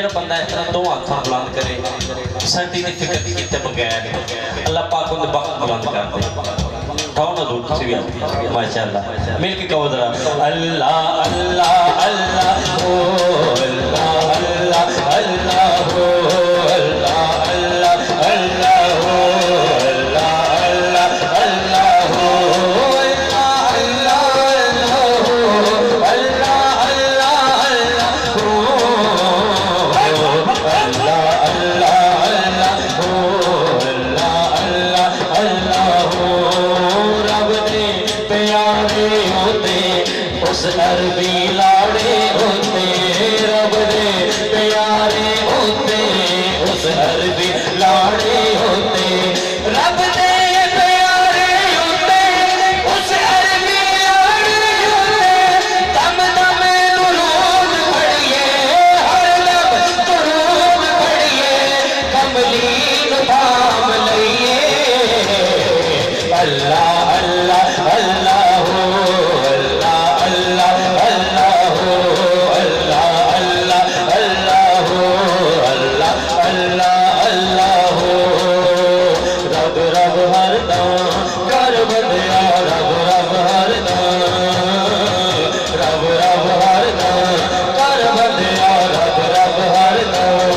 जो बंदा इस तरह दो हाथों बुलंद करे सर्दी की फिक्र किए बगैर अल्लाह पाक उन्हें वक्त बुलंद कर दे। उठाओ ना दूर किसी भी माशाअल्लाह मिल के कहो जरा अल्लाह अल्लाह अल्लाह ओ अल्लाह अल्लाह अल्लाह ओ अल्लाह अल्लाह अल्लाह ओ अल्लाह अल्लाह अल्लाह ओ अरबी लाड़े होते रब दे प्यारे होते उस अरबी लाड़े होते रब दे प्यारे होते उस अरबी लाड़े होते दम दम दुरूद पढ़िए हर लब दुरूद पढ़िए कमलीन थाम लइए अल्लाह अल्लाह अल्लाह हो अल्लाह अल्लाह अल्लाह हो अल्लाह अल्लाह अल्लाह हो अल्लाह अल्लाह अल्लाह हो रब रब हर दम कर बंदिया रब रब हर दम रब रब हर दम कर बंदिया रब रब हर दम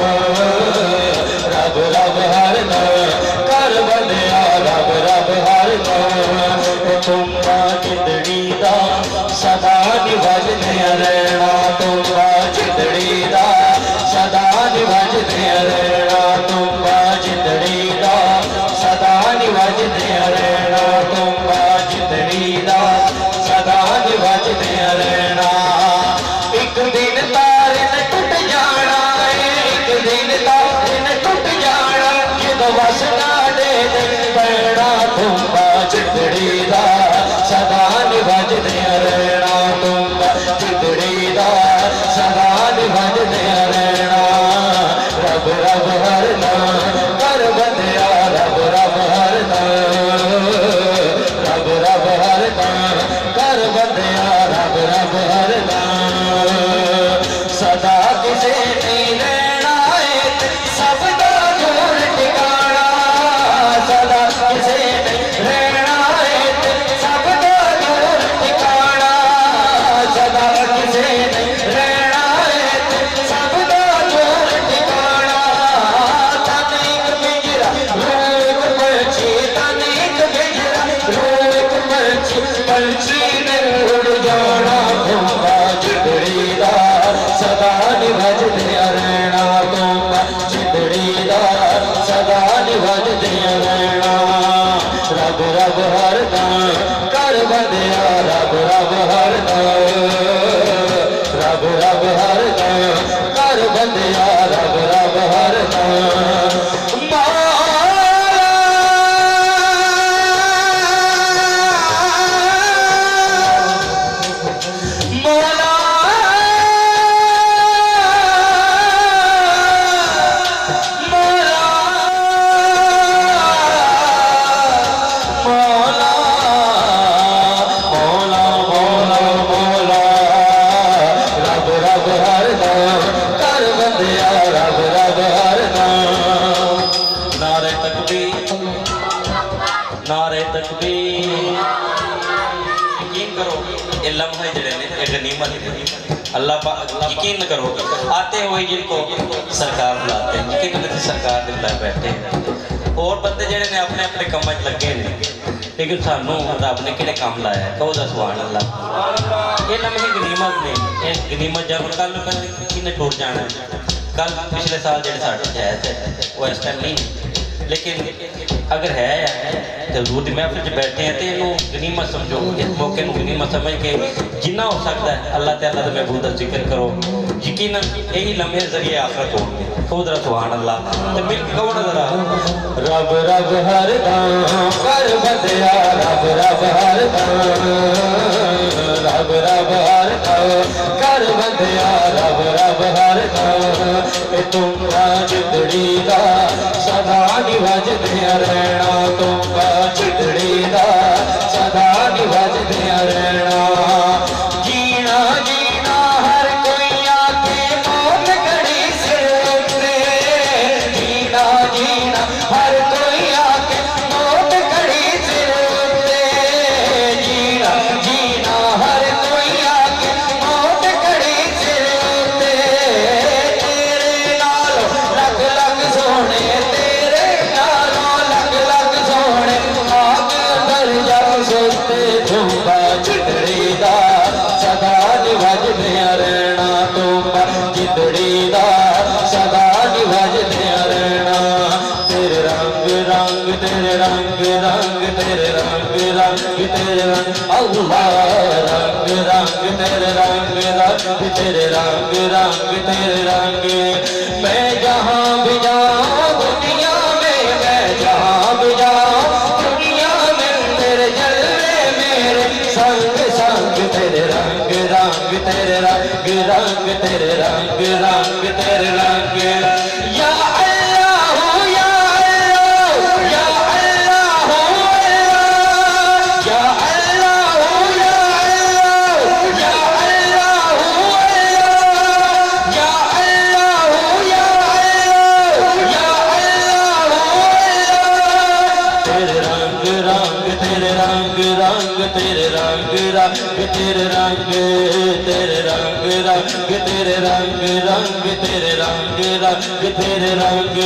रब रब हर दम कर बंदिया रब रब हर दम तुमा जिंदड़ी दा सदा निभजदे रहना तुमा जिंदड़ी दा सदा निभजदे रहना तुमा जिंदड़ी दा सदा निभजदे रहना तुमा जिंदड़ी दा सदा निभजदे रहना एक दिन तारे ने टूट जाना है एक दिन तारे ने टूट जाना जदों वसना दे पैना तुमा जिंदड़ी दा सदा निभजदे रहना तुमा जिंदड़ी दा सदा निभजदे रहना रब रब हर नाम कर बंदिया रब रब हर नाम रब रब हर नाम कर बंदिया रब रब हर नाम सदा किसे नहीं रहना है सब दा दूर ठिकाना सदा किसे नहीं रहना है सब दा दूर ठिकाना सदा किसे नहीं रहना है सब दा दूर ठिकाना तन एक पिंजरा रूप पंछी तन एक पिंजरा रूप पंछी पंछी ने उड़ जाना तुमा जिंदड़ी दा सदा निभजदे रहना तुमा जिंदड़ी दा सदा निभजदे रहना रब रब हर दम कर बंदिया रब रब हर दम रब रब हर दम कर बंदिया रब रब हर दम मौला मौला मौला मौला मौला मौला रब रब हर दम कर बंदिया रब रब हर दम नारे तकबीर नारे तकबीर यकीन करो ये लम्हे जड़े ने ये गनीमत है अल्लाह पाक यकीन करो आते हुए जिनको सरकार बुलाते हैं यकीन नहीं सरकार दे बुला बैठे और बंदे जड़े ने अपने अपने काम च लगे ने लेकिन सानू रब ने किहड़े काम लाया है कहो दा सुभान अल्लाह ये लम्हे गनीमत ने ये गनीमत जब कल किन्ने टूट जाना कल पिछले साल जड़े साडे जायज है वो इस टाइम नहीं लेकिन अगर है तो हजूर की महफिल च बैठे हैं तो इनू गनीमत समझो इस मौके को गनीमत समझ के जिन्ना हो सकता है अल्लाह ताला का महबूब का जिक्र करो यकीन यही लम्हे जरिए आखिरत होंगे खुद रहा सुभान अल्लाह तो मिल के कहो ना जरा रब रब हर दम कर बंदिया रब रब हर दम रब रब हर दम कर बंदिया रब रब हर दम तुमा जिंदड़ी दा सदा निभजदे रहना तुमा जिंदड़ी दा सदा निभजदे रहना जीना जीना हर कोई आके मौत घड़ी सिर उत्ते जीना जीना हर कोई आके मौत घड़ी सिर उत्ते जीना जीना हर कोई आके मौत घड़ी सिर उत्ते तेरे नालों लग लग सोने तेरे नालों लग लग सोने आग अंदर जब सोते तुमा जिंदड़ी दा सदा निभजदे रहना तुमा जिंदड़ी दा सदा निभजदे रहना तेरे रंग रंग तेरे रंग रंग तेरे रंग रंग तेरे रंग अल्लाह रंग रंग तेरे रंग रंग तेरे रंग रंग तेरे रंग मैं जहाँ भी जाऊँ रंग तेरे रंग तेरे रंग रंग तेरे रंग रंग तेरे रंग रंग तेरे रंग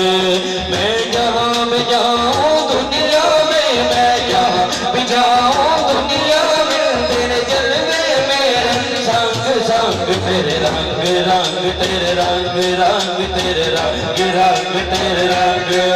मैं जहाँ भी जाऊँ दुनिया में मैं जहाँ भी जाऊँ दुनिया में तेरे जलवे मेरे संग संग तेरे रंग रंग तेरे रंग रंग तेरे रंग रंग तेरे रंग